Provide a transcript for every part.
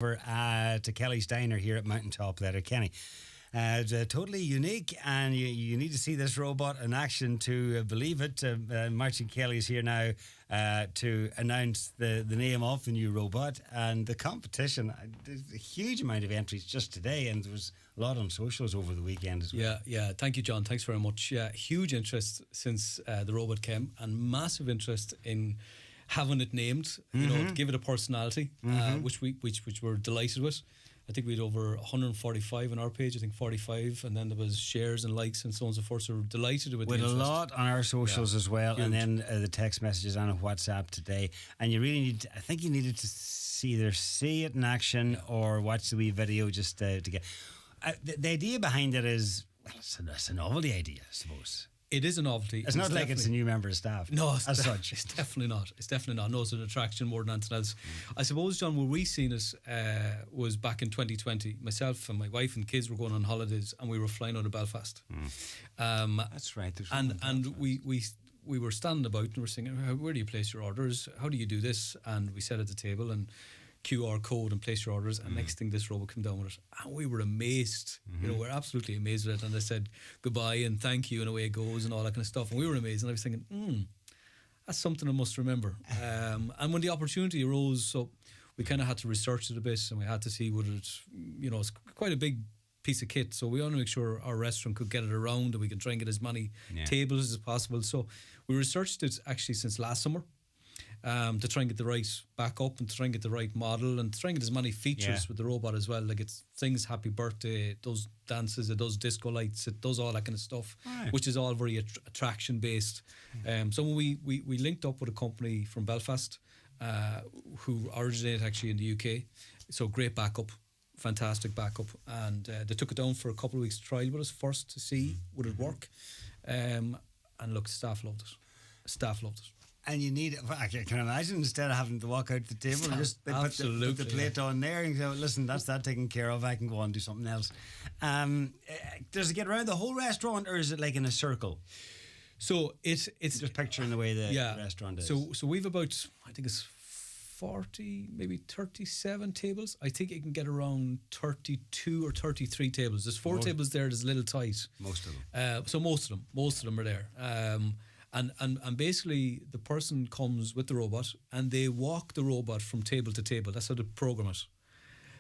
over to Kelly's Diner here at Mountaintop there, Kenny. It's totally unique, and you need to see this robot in action to believe it. Martin Kelly is here now to announce the name of the new robot and the competition. There's a huge amount of entries just today, and there was a lot on socials over the weekend as well. Yeah. Thank you, John. Thanks very much. Yeah, huge interest since the robot came, and massive interest in having it named. You know, to give it a personality, which we're delighted with. I think we had over 145 on our page, I think 45, and then there was shares and likes and so on and so forth. So we're delighted with the interest. A lot on our socials as well, huge. And then the text messages on WhatsApp today. And you really need, I think you needed to either see it in action or watch the wee video just to get. The idea behind it is, well, it's a novelty idea, I suppose. It is a novelty. It's not like it's a new member of staff. No, as such. It's definitely not. It's definitely not. No, it's an attraction more than anything else. I suppose, John, where we seen it was back in 2020. Myself and my wife and kids were going on holidays, and we were flying out of Belfast. That's right. And we were standing about and we're saying, where do you place your orders? How do you do this? And we sat at the table and QR code and place your orders, and next thing this robot came down with it, and we were amazed. You know, we're absolutely amazed with it. And I said goodbye and thank you and away it goes and all that kind of stuff, and we were amazed. And I was thinking, that's something I must remember. And when the opportunity arose, so we kind of had to research it a bit, and we had to see what it, you know, it's quite a big piece of kit, so we want to make sure our restaurant could get it around and we can try and get as many tables as possible. So we researched it actually since last summer. To try and get the right backup and to try and get the right model and to try and get as many features with the robot as well. Like, it sings happy birthday, it does dances, it does disco lights, it does all that kind of stuff, which is all very attraction based. So when we linked up with a company from Belfast who originated actually in the UK, so great backup, fantastic backup, and they took it down for a couple of weeks trial with us first to see would it work, and look, staff loved it. And you need, I can imagine, instead of having to walk out the table, just they put the plate on there and go, listen, that's that taken care of, I can go on and do something else. Does it get around the whole restaurant, or is it like in a circle? So it's just picturing the way the restaurant is. So we've about, I think it's 40, maybe 37 tables. I think it can get around 32 or 33 tables. There's four tables there, there's a little tight. Most of them. So most of them are there. And basically the person comes with the robot and they walk the robot from table to table. That's how they program it.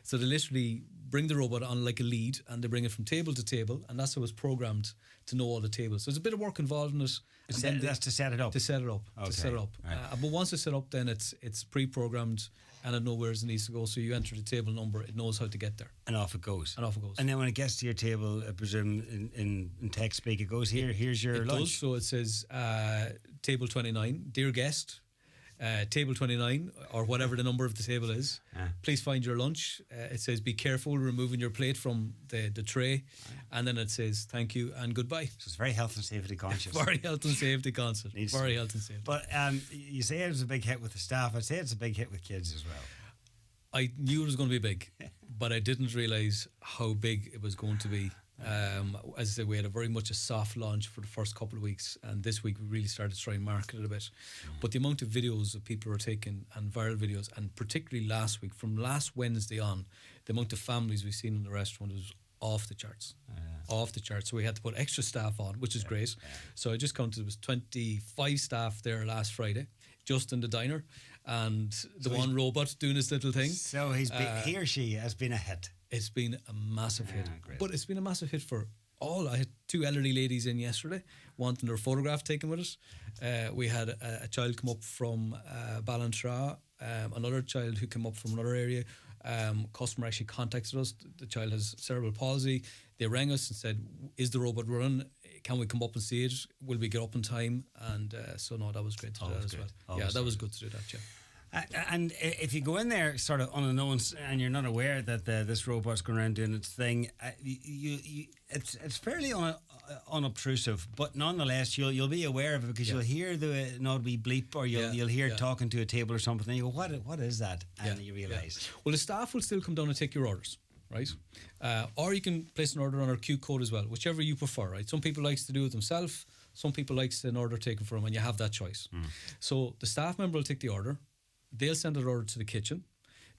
So they literally bring the robot on like a lead and they bring it from table to table, and that's how it's programmed to know all the tables. So there's a bit of work involved in it. That's to set it up? To set it up. Right. But once it's set up, then it's pre-programmed and it knows where it needs to go. So you enter the table number, it knows how to get there. And off it goes. And then when it gets to your table, I presume in tech speak, it goes here's your lunch. Does, so it says table 29, dear guest, table 29 or whatever the number of the table is, please find your lunch. It says be careful removing your plate from the tray, and then it says thank you and goodbye. So it's very health and safety conscious. Very health and safety conscious. Very health and safety. But you say it was a big hit with the staff. I'd say it's a big hit with kids as well. I knew it was going to be big, but I didn't realise how big it was going to be. As I said, we had very much a soft launch for the first couple of weeks, and this week we really started to try and market it a bit. But the amount of videos that people are taking, and viral videos, and particularly last week, from last Wednesday on, the amount of families we've seen in the restaurant was off the charts. Off the charts. So we had to put extra staff on, which is great. So I just counted, there was 25 staff there last Friday, just in the diner, and the one robot doing his little thing. So he or she has been a hit. It's been a massive hit. Great. But it's been a massive hit for all. I had two elderly ladies in yesterday wanting their photograph taken with us. We had a child come up from Ballantrae, another child who came up from another area. Customer actually contacted us. The child has cerebral palsy. They rang us and said, is the robot running? Can we come up and see it? Will we get up in time? And so no, that was great to do that as well. That was good to do that, yeah. And if you go in there sort of unknown and you're not aware that this robot's going around doing its thing, it's fairly unobtrusive, but nonetheless you'll be aware of it because you'll hear the an odd wee bleep, or you'll hear it talking to a table or something, and you go, what is that? And you realise. Well, the staff will still come down and take your orders, right? Or you can place an order on our Q code as well, whichever you prefer, right? Some people likes to do it themselves, some people likes an order taken for them, and you have that choice. So the staff member will take the order. They'll send an order to the kitchen.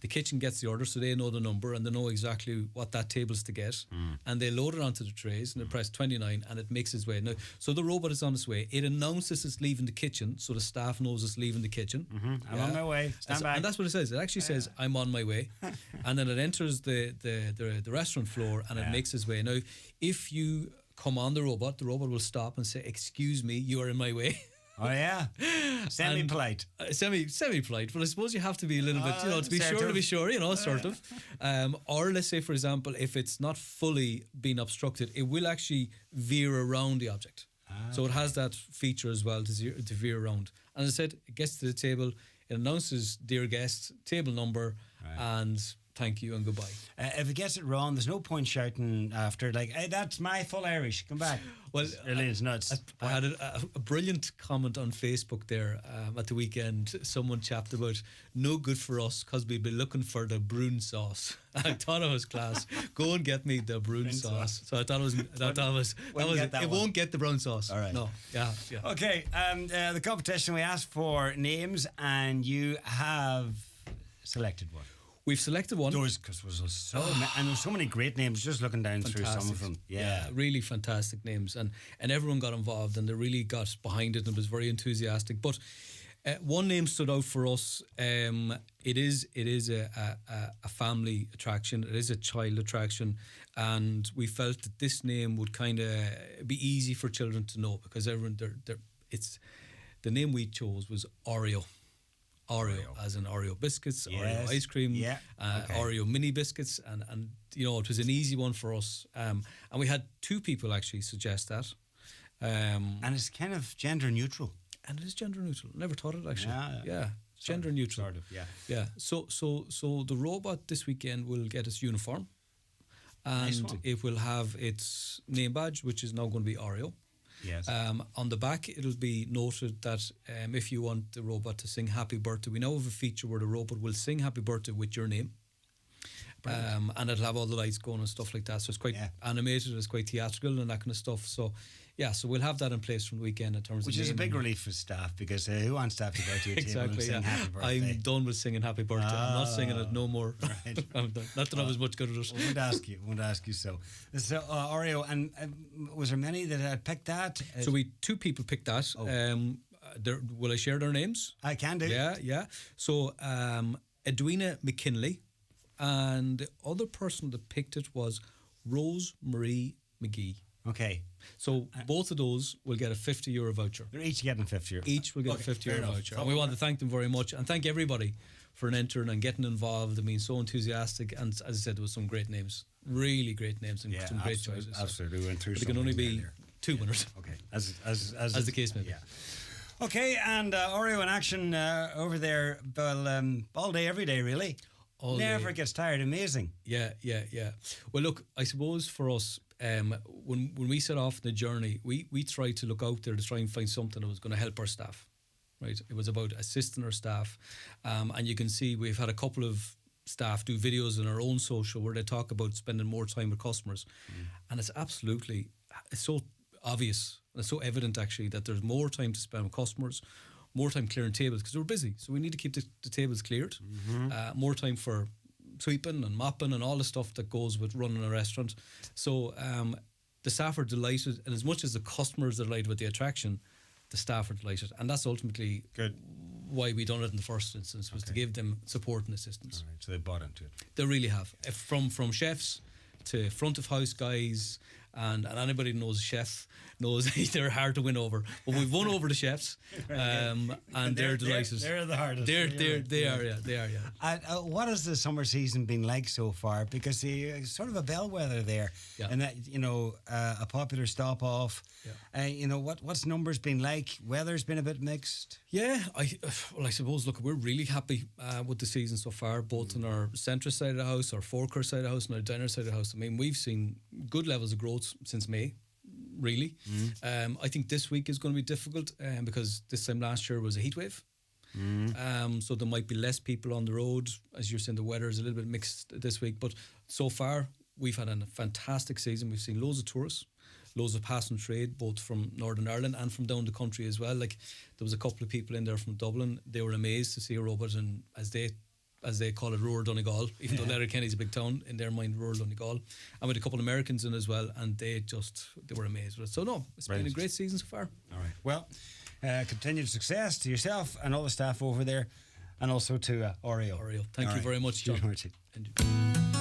The kitchen gets the order, so they know the number and they know exactly what that table's to get. And they load it onto the trays and they press 29 and it makes its way. Now, so the robot is on its way. It announces it's leaving the kitchen, so the staff knows it's leaving the kitchen. I'm on my way. Stand by. And that's what it says. It actually says, I'm on my way. And then it enters the restaurant floor and it makes its way. Now, if you come on the robot will stop and say, excuse me, you are in my way. Oh yeah, semi-polite. Semi-polite, but I suppose you have to be a little bit, to be sure, assertive. Or let's say, for example, if it's not fully been obstructed, it will actually veer around the object. So it has that feature as well to veer around. And as I said, it gets to the table, it announces, dear guest, table number, and thank you and goodbye. If it gets it wrong, there's no point shouting after, like, hey, that's my full Irish, come back. Well, Elaine's nuts. I had a brilliant comment on Facebook there at the weekend. Someone chapped about no good for us because we'd be looking for the brune sauce. I thought it was class. Go and get me the brune sauce. So I thought it won't get the brown sauce. All right. No. Yeah. Okay. The competition, we asked for names, and you have selected one. We've selected one. Because and there's so many great names. Just looking down through some of them, really fantastic names, and everyone got involved, and they really got behind it, and was very enthusiastic. But one name stood out for us. It is a family attraction. It is a child attraction, and we felt that this name would kind of be easy for children to know because everyone the name we chose was Oreo. Oreo, as in Oreo biscuits, Oreo ice cream, Oreo mini biscuits, and it was an easy one for us. And we had 2 people actually suggest that. And it's kind of gender neutral. And it is gender neutral. Never thought it actually. Yeah. Gender neutral. Sort of, yeah. Yeah. So the robot this weekend will get its uniform, and it will have its name badge, which is now going to be Oreo. Yes. On the back, it'll be noted that if you want the robot to sing Happy Birthday, we now have a feature where the robot will sing Happy Birthday with your name. And it'll have all the lights going and stuff like that. So it's quite animated, it's quite theatrical and that kind of stuff. So so we'll have that in place from the weekend in terms of which is a big relief for staff because who wants staff to go to your table and sing Happy Birthday? I'm done with singing Happy Birthday. I'm not singing it no more. Right. Not that I was much good at it. Won't ask you so. So Oreo, and was there many that had picked that? So we 2 people picked that. Will I share their names? I can do. Yeah. So Edwina McKinley, and the other person that picked it was Rose Marie McGee. Okay. So both of those will get a €50 voucher. They're each getting €50. Each will get a €50 voucher. And we want to thank them very much and thank everybody for entering and getting involved. I mean, so enthusiastic. And as I said, there was some great names. Really great names and some great choices. Absolutely. We went through. But there can only be 2 winners. Okay. As the case may be. Yeah. Okay, and Oreo in action over there. Well, all day, every day, really. Never gets tired. Amazing. Yeah. Well, look, I suppose for us, when we set off the journey, we tried to look out there to try and find something that was going to help our staff. Right, it was about assisting our staff, and you can see we've had a couple of staff do videos on our own social where they talk about spending more time with customers, and it's so obvious, it's so evident actually that there's more time to spend with customers, more time clearing tables because we're busy, so we need to keep the tables cleared, more time for sweeping and mopping and all the stuff that goes with running a restaurant. So the staff are delighted, and as much as the customers are delighted with the attraction, the staff are delighted, and that's ultimately why we done it in the first instance, was to give them support and assistance. All right, so they bought into it. They really have, from chefs to front of house guys, and anybody who knows a chef knows they're hard to win over. But we've won over the chefs, and they're delighted. They're the hardest. They are. What has the summer season been like so far? Because sort of a bellwether there, and that a popular stop off. What's numbers been like? Weather's been a bit mixed. Yeah, I suppose. Look, we're really happy with the season so far, both on our centre side of the house, our forecourt side of the house, and our diner side of the house. I mean, we've seen good levels of growth since May, really. I think this week is going to be difficult because this time last year was a heat wave. So there might be less people on the road. As you're saying, the weather is a little bit mixed this week, but so far we've had a fantastic season. We've seen loads of tourists, loads of passing trade, both from Northern Ireland and from down the country as well. Like, there was a couple of people in there from Dublin. They were amazed to see a robot, and as they as they call it, Roar Donegal, even though Letterkenny's a big town, in their mind, Roar Donegal. And with a couple of Americans in as well, and they were amazed with it. So no, it's been a great season so far. All right. Well, continued success to yourself and all the staff over there, and also to Oreo. Thank you very much, John. Cheers, Marty. Thank you.